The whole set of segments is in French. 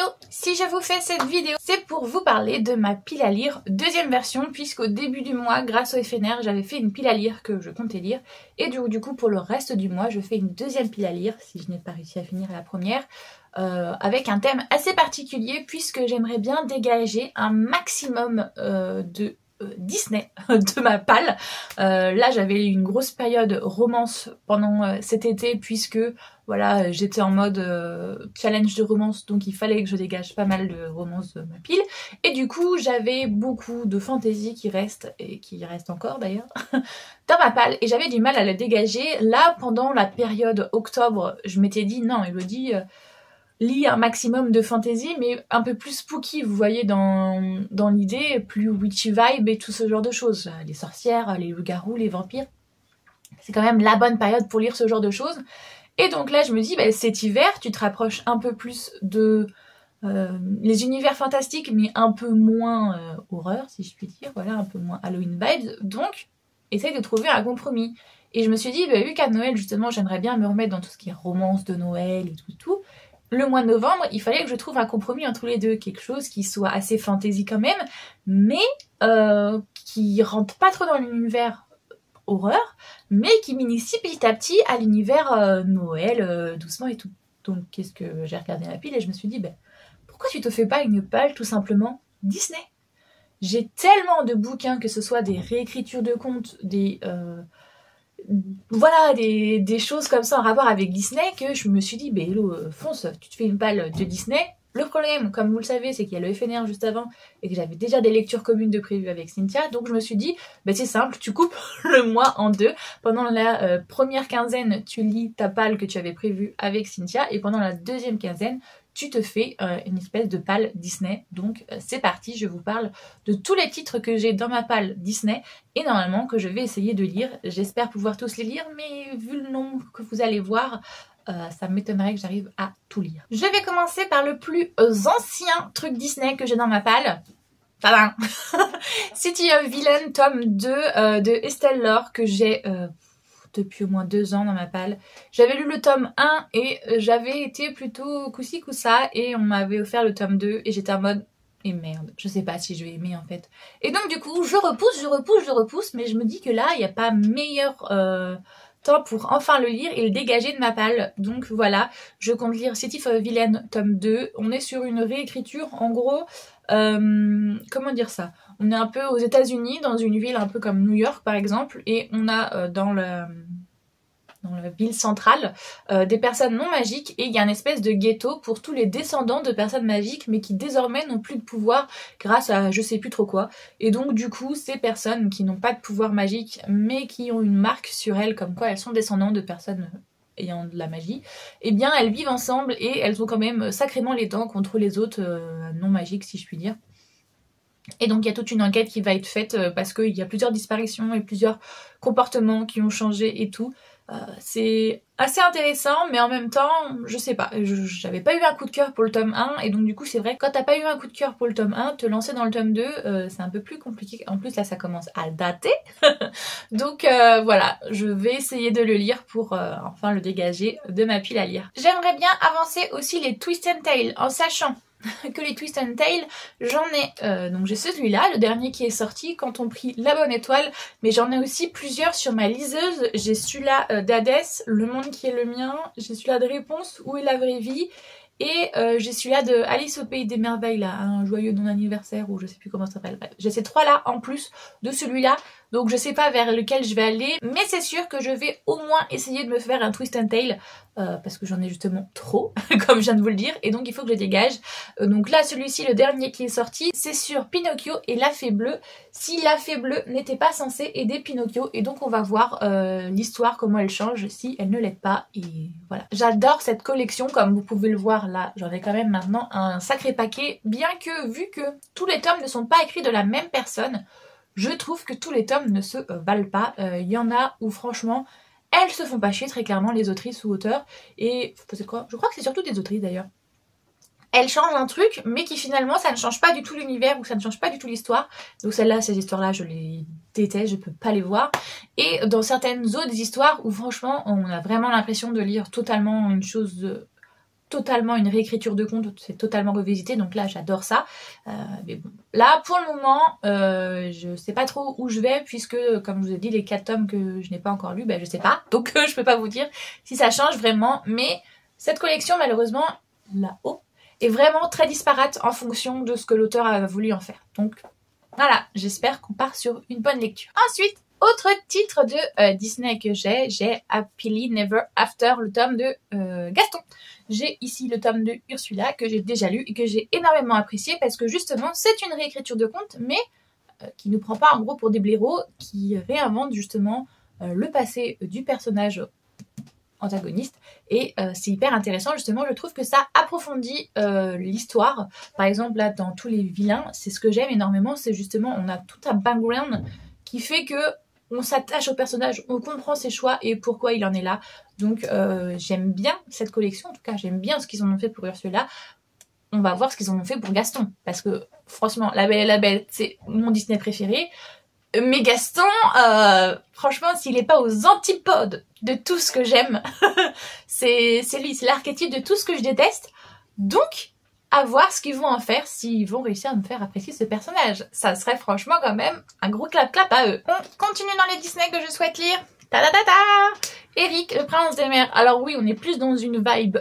Yo, si je vous fais cette vidéo, c'est pour vous parler de ma pile à lire, deuxième version, puisqu'au début du mois, grâce au FNR, j'avais fait une pile à lire que je comptais lire, et du coup pour le reste du mois, je fais une deuxième pile à lire, si je n'ai pas réussi à finir la première, avec un thème assez particulier, puisque j'aimerais bien dégager un maximum de Disney de ma palle. Là j'avais une grosse période romance pendant cet été, puisque voilà, j'étais en mode challenge de romance, donc il fallait que je dégage pas mal de romances de ma pile, et du coup j'avais beaucoup de fantasy qui restent, et qui restent encore d'ailleurs, dans ma palle, et j'avais du mal à le dégager. Là pendant la période octobre, je m'étais dit non Elodie, lis un maximum de fantasy, mais un peu plus spooky, vous voyez, dans l'idée, plus witchy vibe et tout ce genre de choses. Les sorcières, les loups-garous, les vampires. C'est quand même la bonne période pour lire ce genre de choses. Et donc là, je me dis, bah, cet hiver, tu te rapproches un peu plus de les univers fantastiques, mais un peu moins horreur, si je puis dire. Voilà, un peu moins Halloween vibes. Donc, essaye de trouver un compromis. Et je me suis dit, bah, vu qu'à Noël, justement, j'aimerais bien me remettre dans tout ce qui est romance de Noël et tout. Le mois de novembre, il fallait que je trouve un compromis entre les deux, quelque chose qui soit assez fantasy quand même, mais qui rentre pas trop dans l'univers horreur, mais qui m'initie petit à petit à l'univers Noël, doucement et tout. Donc qu'est-ce que j'ai regardé la pile et je me suis dit, ben, pourquoi tu te fais pas une palle tout simplement Disney? J'ai tellement de bouquins, que ce soit des réécritures de contes, voilà, des choses comme ça en rapport avec Disney, que je me suis dit, bah hello, fonce, tu te fais une palle de Disney. Le problème, comme vous le savez, c'est qu'il y a le FNR juste avant et que j'avais déjà des lectures communes de prévues avec Cynthia, donc je me suis dit, bah c'est simple, tu coupes le mois en deux. Pendant la première quinzaine, tu lis ta palle que tu avais prévue avec Cynthia, et pendant la deuxième quinzaine, tu te fais une espèce de palle Disney. Donc c'est parti, je vous parle de tous les titres que j'ai dans ma palle Disney et normalement que je vais essayer de lire. J'espère pouvoir tous les lire, mais vu le nombre que vous allez voir, ça m'étonnerait que j'arrive à tout lire. Je vais commencer par le plus ancien truc Disney que j'ai dans ma palle. Tadam. City of Villain, tome 2 de Estelle Laure, que j'ai depuis au moins 2 ans dans ma palle. J'avais lu le tome 1 et j'avais été plutôt coussi coussa, et on m'avait offert le tome 2 et j'étais en mode et merde, je sais pas si je vais aimer en fait. Et donc du coup je repousse, mais je me dis que là il n'y a pas meilleur temps pour enfin le lire et le dégager de ma palle. Donc voilà, je compte lire City of Villain tome 2. On est sur une réécriture, en gros, comment dire ça, on est un peu aux États-Unis, dans une ville un peu comme New York par exemple, et on a dans la ville centrale des personnes non magiques, et il y a une espèce de ghetto pour tous les descendants de personnes magiques, mais qui désormais n'ont plus de pouvoir grâce à je sais plus trop quoi. Et donc du coup ces personnes qui n'ont pas de pouvoir magique mais qui ont une marque sur elles comme quoi elles sont descendantes de personnes ayant de la magie, eh bien elles vivent ensemble et elles ont quand même sacrément les dents contre les autres non magiques, si je puis dire. Et donc il y a toute une enquête qui va être faite parce qu'il y a plusieurs disparitions et plusieurs comportements qui ont changé et tout. C'est assez intéressant, mais en même temps, je sais pas, j'avais pas eu un coup de cœur pour le tome 1, et donc du coup c'est vrai, quand t'as pas eu un coup de cœur pour le tome 1, te lancer dans le tome 2, c'est un peu plus compliqué. En plus là ça commence à dater, donc voilà, je vais essayer de le lire pour enfin le dégager de ma pile à lire. J'aimerais bien avancer aussi les Twist and Tale, en sachant que les Twist and Tale, j'en ai, donc j'ai celui-là, le dernier qui est sorti, Quand on prit la bonne étoile, mais j'en ai aussi plusieurs sur ma liseuse. J'ai celui-là d'Hadès, Le monde qui est le mien, j'ai celui-là de Réponse, Où est la vraie vie, et j'ai celui-là de Alice au pays des merveilles, là, un joyeux non-anniversaire, ou je sais plus comment ça s'appelle. Bref, j'ai ces trois-là en plus de celui-là, donc je sais pas vers lequel je vais aller, mais c'est sûr que je vais au moins essayer de me faire un Twist and Tale, parce que j'en ai justement trop, comme je viens de vous le dire, et donc il faut que je les dégage. Donc là, celui-ci, le dernier qui est sorti, c'est sur Pinocchio et la Fée Bleue. Si la Fée Bleue n'était pas censée aider Pinocchio, et donc on va voir l'histoire, comment elle change si elle ne l'aide pas, et voilà. J'adore cette collection, comme vous pouvez le voir là, j'en ai quand même maintenant un sacré paquet, bien que, vu que tous les tomes ne sont pas écrits de la même personne, je trouve que tous les tomes ne se valent pas. Il y en a où franchement elles se font pas chier, très clairement, les autrices ou auteurs, et c'est quoi, je crois que c'est surtout des autrices d'ailleurs. Elles changent un truc, mais qui finalement ça ne change pas du tout l'univers, ou ça ne change pas du tout l'histoire. Donc celles-là, ces histoires-là, je les déteste, je peux pas les voir. Et dans certaines autres histoires où franchement on a vraiment l'impression de lire totalement une chose totalement une réécriture de conte, c'est totalement revisité, donc là j'adore ça. Mais bon, là pour le moment, je sais pas trop où je vais, puisque comme je vous ai dit, les 4 tomes que je n'ai pas encore lus, ben je sais pas, donc je peux pas vous dire si ça change vraiment, mais cette collection malheureusement, là-haut, est vraiment très disparate en fonction de ce que l'auteur a voulu en faire. Donc voilà, j'espère qu'on part sur une bonne lecture. Ensuite, autre titre de Disney que j'ai Happily Never After, le tome de Gaston. J'ai ici le tome de Ursula que j'ai déjà lu et que j'ai énormément apprécié parce que justement c'est une réécriture de conte, mais qui ne prend pas en gros pour des blaireaux, qui réinvente justement le passé du personnage antagoniste, et c'est hyper intéressant justement. Je trouve que ça approfondit l'histoire. Par exemple là dans tous les vilains, c'est ce que j'aime énormément, c'est justement on a tout un background qui fait que on s'attache au personnage, on comprend ses choix et pourquoi il en est là. Donc j'aime bien cette collection, en tout cas j'aime bien ce qu'ils en ont fait pour Ursula. On va voir ce qu'ils en ont fait pour Gaston, parce que franchement La Belle et la Bête c'est mon Disney préféré. Mais Gaston, franchement, s'il n'est pas aux antipodes de tout ce que j'aime, c'est lui, c'est l'archétype de tout ce que je déteste. Donc, à voir ce qu'ils vont en faire, s'ils vont réussir à me faire apprécier ce personnage. Ça serait franchement quand même un gros clap-clap à eux. On continue dans les Disney que je souhaite lire. Ta-da-da-da! Eric, le prince des mers. Alors oui, on est plus dans une vibe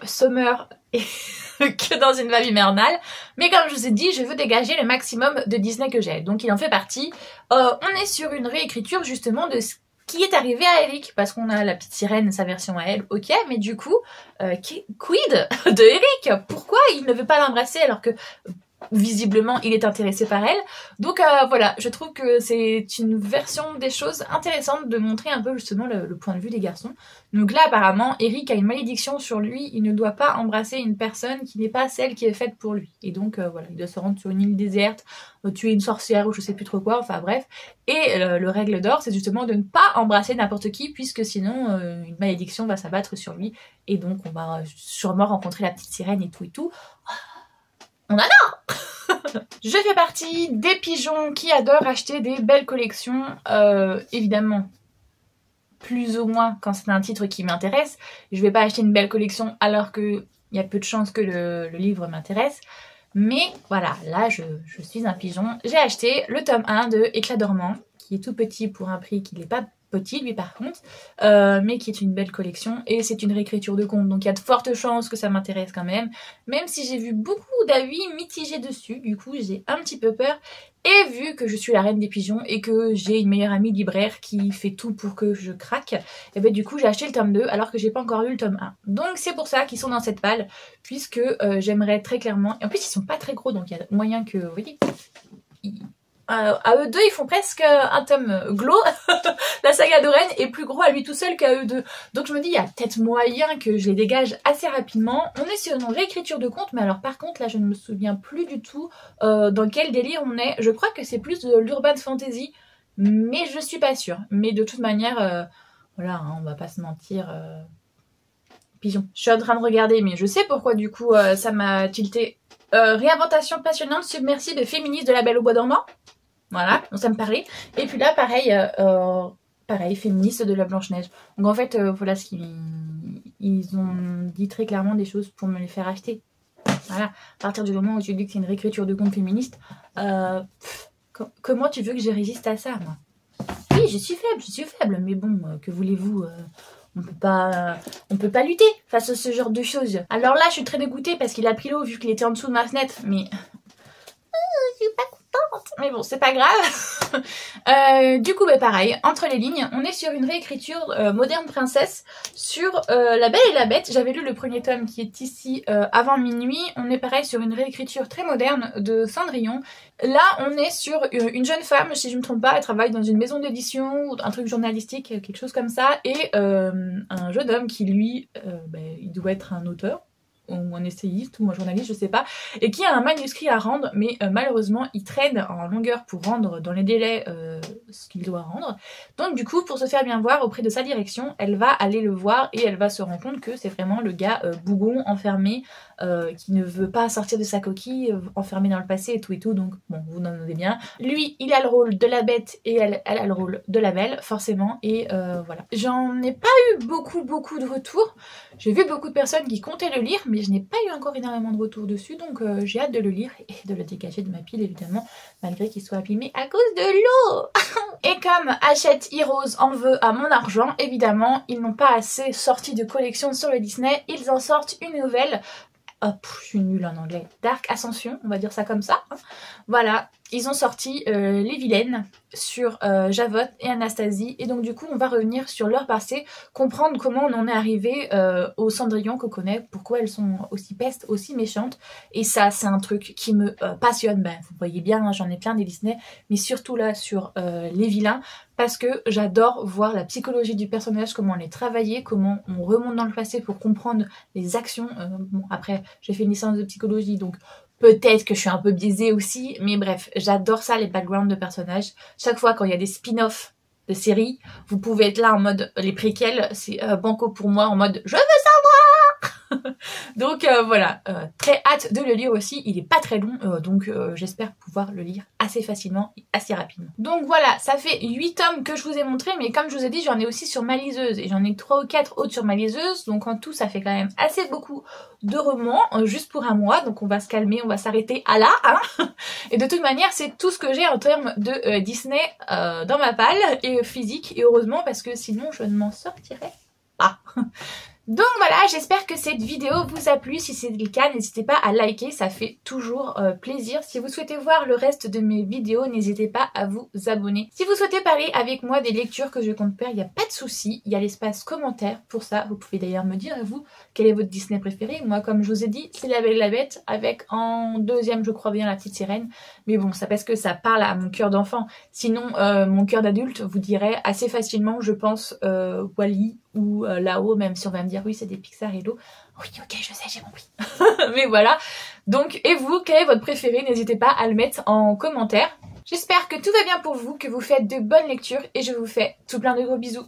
summer que dans une vibe hivernale. Mais comme je vous ai dit, je veux dégager le maximum de Disney que j'ai. Donc il en fait partie. On est sur une réécriture justement de ce qui est arrivé à Eric. Parce qu'on a la petite sirène, sa version à elle, ok. Mais du coup, quid de Eric? Pourquoi il ne veut pas l'embrasser alors que visiblement il est intéressé par elle? Donc voilà, je trouve que c'est une version des choses intéressante de montrer un peu justement le point de vue des garçons. Donc là apparemment Eric a une malédiction sur lui, il ne doit pas embrasser une personne qui n'est pas celle qui est faite pour lui. Et donc voilà, il doit se rendre sur une île déserte, tuer une sorcière ou je sais plus trop quoi, enfin bref. Et le règle d'or c'est justement de ne pas embrasser n'importe qui, puisque sinon une malédiction va s'abattre sur lui. Et donc on va sûrement rencontrer la petite sirène et tout. On adore. Je fais partie des pigeons qui adorent acheter des belles collections, évidemment, plus ou moins quand c'est un titre qui m'intéresse. Je vais pas acheter une belle collection alors qu'il y a peu de chances que le livre m'intéresse. Mais voilà, là je suis un pigeon. J'ai acheté le tome 1 de Éclat dormant, qui est tout petit pour un prix qui n'est pas petit lui par contre, mais qui est une belle collection, et c'est une réécriture de conte, donc il y a de fortes chances que ça m'intéresse quand même si j'ai vu beaucoup d'avis mitigés dessus. Du coup j'ai un petit peu peur, et vu que je suis la reine des pigeons et que j'ai une meilleure amie libraire qui fait tout pour que je craque, et ben du coup j'ai acheté le tome 2 alors que j'ai pas encore lu le tome 1. Donc c'est pour ça qu'ils sont dans cette palle, puisque j'aimerais très clairement, et en plus ils sont pas très gros, donc il y a moyen que, vous voyez, à eux deux ils font presque un tome Glow. La saga de Rennes est plus gros à lui tout seul qu'à eux deux, donc je me dis il y a peut-être moyen que je les dégage assez rapidement. On est sur une réécriture de conte, mais alors par contre là je ne me souviens plus du tout dans quel délire on est. Je crois que c'est plus de l'urban fantasy, mais je suis pas sûre. Mais de toute manière voilà, hein, on va pas se mentir, pigeon. Je suis en train de regarder, mais je sais pourquoi du coup ça m'a tilté. Réinventation passionnante, submersible et féministe de La Belle au bois dormant. Voilà, donc ça me parlait. Et puis là, pareil, féministe de La Blanche-Neige. Donc en fait, voilà ce ils ont dit très clairement des choses pour me les faire acheter. Voilà, à partir du moment où tu dis que c'est une réécriture de conte féministe, comment tu veux que je résiste à ça, moi? Oui, je suis faible, mais bon, que voulez-vous, on peut pas lutter face à ce genre de choses. Alors là, je suis très dégoûtée parce qu'il a pris l'eau vu qu'il était en dessous de ma fenêtre, mais je suis pas contente. Mais bon, c'est pas grave. Du coup, pareil, entre les lignes, on est sur une réécriture moderne princesse sur La Belle et la Bête. J'avais lu le premier tome qui est ici avant minuit. On est pareil sur une réécriture très moderne de Cendrillon. Là, on est sur une jeune femme, si je me trompe pas, elle travaille dans une maison d'édition ou un truc journalistique, quelque chose comme ça, et un jeune homme qui, lui, il doit être un auteur. ou un essayiste ou un journaliste, je sais pas, et qui a un manuscrit à rendre, mais malheureusement il traîne en longueur pour rendre dans les délais ce qu'il doit rendre. Donc du coup, pour se faire bien voir auprès de sa direction, elle va aller le voir et elle va se rendre compte que c'est vraiment le gars bougon, enfermé, qui ne veut pas sortir de sa coquille, enfermé dans le passé et tout, donc bon, vous en avez bien. Lui, il a le rôle de la bête et elle a le rôle de la belle, forcément, et voilà. J'en ai pas eu beaucoup de retours. J'ai vu beaucoup de personnes qui comptaient le lire, mais je n'ai pas eu encore énormément de retours dessus, donc j'ai hâte de le lire et de le dégager de ma pile, évidemment, malgré qu'il soit abîmé à cause de l'eau. Et comme Hachette Heroes en veut à mon argent, évidemment, ils n'ont pas assez sorti de collection sur le Disney, ils en sortent une nouvelle. Oh, je suis nulle en anglais. Dark Ascension, on va dire ça comme ça. Voilà, ils ont sorti les vilaines sur Javotte et Anastasie. Et donc du coup, on va revenir sur leur passé, comprendre comment on en est arrivé au Cendrillon qu'on connaît, pourquoi elles sont aussi pestes, aussi méchantes. Et ça, c'est un truc qui me passionne. Ben, vous voyez bien, hein, j'en ai plein des Disney, mais surtout là sur les vilains, parce que j'adore voir la psychologie du personnage, comment on les travaille, comment on remonte dans le passé pour comprendre les actions. Bon, après, j'ai fait une licence de psychologie, donc peut-être que je suis un peu biaisée aussi, mais bref, j'adore ça, les backgrounds de personnages. Chaque fois quand il y a des spin-offs de séries, vous pouvez être là en mode les préquels, c'est banco pour moi, en mode je veux savoir. Donc voilà, très hâte de le lire aussi, il est pas très long, donc j'espère pouvoir le lire assez facilement et assez rapidement. Donc voilà, ça fait 8 tomes que je vous ai montré, mais comme je vous ai dit, j'en ai aussi sur ma liseuse, et j'en ai 3 ou 4 autres sur ma liseuse, donc en tout ça fait quand même assez beaucoup de romans, juste pour un mois, donc on va se calmer, on va s'arrêter à là, hein. Et de toute manière, c'est tout ce que j'ai en termes de Disney dans ma palle, et physique, et heureusement, parce que sinon je ne m'en sortirais pas. Donc voilà, j'espère que cette vidéo vous a plu. Si c'est le cas, n'hésitez pas à liker, ça fait toujours plaisir. Si vous souhaitez voir le reste de mes vidéos, n'hésitez pas à vous abonner. Si vous souhaitez parler avec moi des lectures que je compte faire, il n'y a pas de souci. Il y a l'espace commentaire pour ça. Vous pouvez d'ailleurs me dire, vous, quel est votre Disney préféré. Moi, comme je vous ai dit, c'est La Belle et la Bête, avec en deuxième, je crois bien, La Petite Sirène. Mais bon, ça parce que ça parle à mon cœur d'enfant. Sinon, mon cœur d'adulte vous dirait assez facilement, je pense, Wall-E ou là-haut, même si on va me dire oui c'est des Pixar et l'eau. Oui ok je sais j'ai compris. Mais voilà. Donc et vous, quel est votre préféré? N'hésitez pas à le mettre en commentaire. J'espère que tout va bien pour vous, que vous faites de bonnes lectures et je vous fais tout plein de gros bisous.